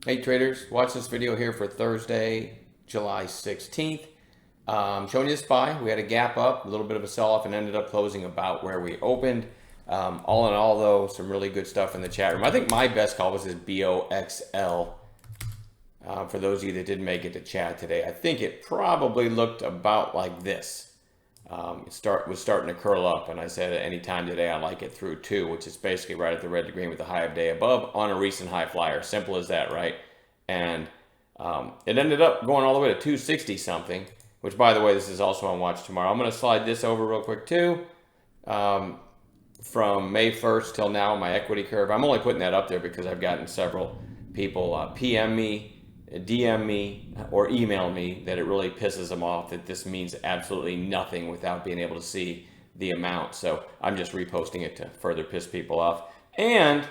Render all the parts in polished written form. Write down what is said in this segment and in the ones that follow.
Hey traders, watch this video here for Thursday, July 16th. Showing you the SPY. We had a gap up, a little bit of a sell-off, and ended up closing about where we opened. All in all, though, some really good stuff in the chat room. I think my best call was this BOXL. For those of you that didn't make it to chat today, I think it probably looked about like this. It was starting to curl up, and I said at any time today I like it through 2, which is basically right at the red to green with the high of day above on a recent high flyer. Simple as that, right? And it ended up going all the way to 260 something, which, by the way, this is also on watch tomorrow. I'm going to slide this over real quick too. From May 1st till now, my equity curve. I'm only putting that up there because I've gotten several people PM me, DM me, or email me that it really pisses them off that this means absolutely nothing without being able to see the amount. So I'm just reposting it to further piss people off and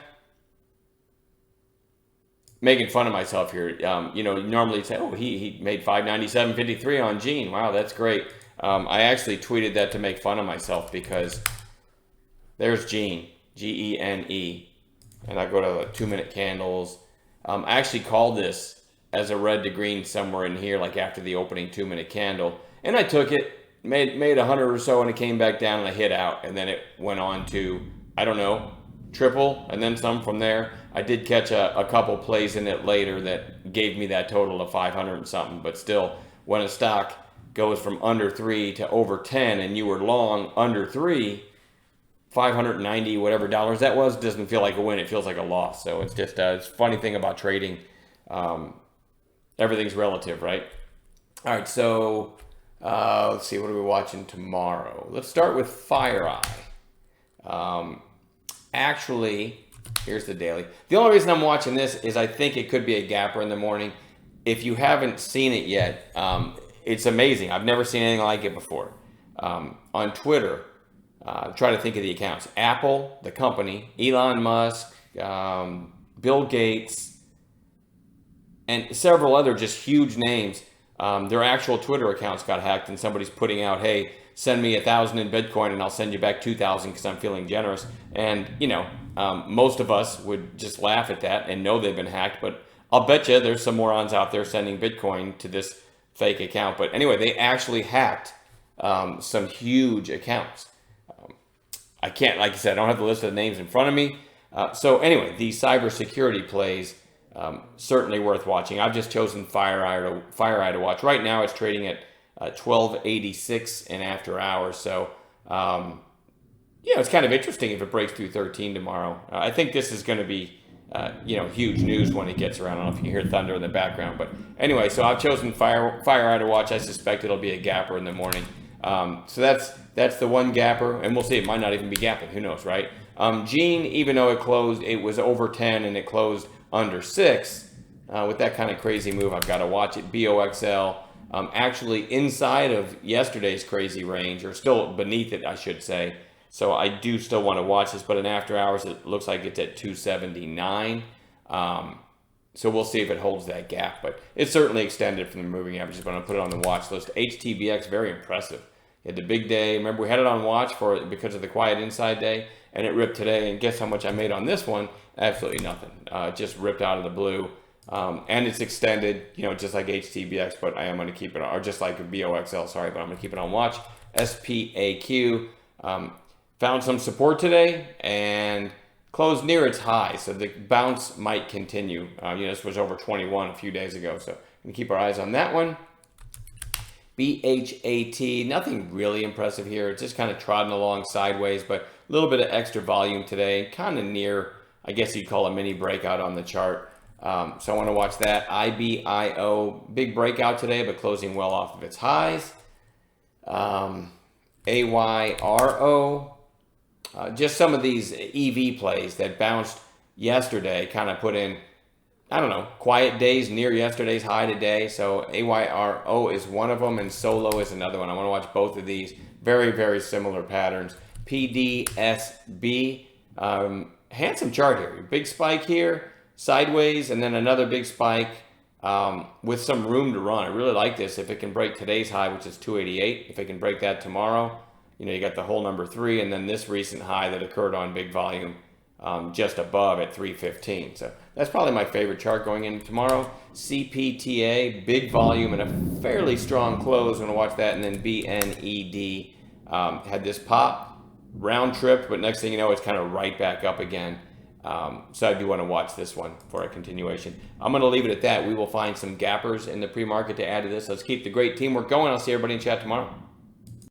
making fun of myself here. You know, normally say, oh, he made 597.53 on Gene. Wow, that's great. I actually tweeted that to make fun of myself because there's Gene, Gene, and I go to 2-minute candles. I actually called this as a red to green somewhere in here, like after the opening 2-minute candle. And I took it, made 100 or so, and it came back down and I hit out. And then it went on to, I don't know, triple and then some from there. I did catch a couple plays in it later that gave me that total of 500 and something. But still, when a stock goes from under 3 to over 10 and you were long under 3, 590 whatever dollars that was doesn't feel like a win. It feels like a loss. So it's just it's a funny thing about trading. Everything's relative, right? All right, so let's see, what are we watching tomorrow? Let's start with FireEye. Actually, here's the daily. The only reason I'm watching this is I think it could be a gapper in the morning. If you haven't seen it yet, it's amazing. I've never seen anything like it before. On Twitter, try to think of the accounts. Apple, the company, Elon Musk, Bill Gates, and several other just huge names. Their actual Twitter accounts got hacked, and somebody's putting out, hey, send me 1,000 in Bitcoin and I'll send you back 2,000 because I'm feeling generous. And, you know, most of us would just laugh at that and know they've been hacked, but I'll bet you there's some morons out there sending Bitcoin to this fake account. But anyway, they actually hacked some huge accounts. I can't, like I said, I don't have the list of the names in front of me. So anyway, the cybersecurity plays, certainly worth watching. I've just chosen FireEye to watch. Right now it's trading at 1286 and after hours. So, yeah, it's kind of interesting if it breaks through 13 tomorrow. I think this is going to be, you know, huge news when it gets around. I don't know if you can hear thunder in the background. But anyway, so I've chosen FireEye to watch. I suspect it'll be a gapper in the morning. So that's the one gapper, and we'll see. It might not even be gapping. Who knows, right? Gene, even though it closed, it was over 10 and it closed under 6. With that kind of crazy move, I've got to watch it. BOXL, actually inside of yesterday's crazy range, or still beneath it, I should say. So I do still want to watch this, but in after hours, it looks like it's at 279. So we'll see if it holds that gap, but it's certainly extended from the moving averages, but I'm going to put it on the watch list. HTBX, very impressive. It had the big day. Remember, we had it on watch because of the quiet inside day, and it ripped today. And guess how much I made on this one? Absolutely nothing. It just ripped out of the blue. And it's extended, you know, just like HTBX, but I am going to keep it on, or just like BOXL, sorry, but I'm going to keep it on watch. SPAQ, found some support today and closed near its high, so the bounce might continue. You know, this was over 21 a few days ago, so we can keep our eyes on that one. BHAT, nothing really impressive here. It's just kind of trotting along sideways, but a little bit of extra volume today, kind of near, I guess you'd call a mini breakout on the chart. So I want to watch that. IBIO, big breakout today, but closing well off of its highs. AYRO, just some of these EV plays that bounced yesterday, kind of put in, I don't know, quiet days near yesterday's high today. So AYRO is one of them, and Solo is another one. I want to watch both of these. Very, very similar patterns. PDSB, handsome chart here. Big spike here, sideways, and then another big spike with some room to run. I really like this. If it can break today's high, which is 288, if it can break that tomorrow, you know, you got the whole number 3, and then this recent high that occurred on big volume just above at 315. So that's probably my favorite chart going into tomorrow. CPTA, big volume and a fairly strong close. I'm going to watch that. And then BNED had this pop, round trip, but next thing you know, it's kind of right back up again. So I do want to watch this one for a continuation. I'm going to leave it at that. We will find some gappers in the pre-market to add to this. Let's keep the great teamwork going. I'll see everybody in chat tomorrow.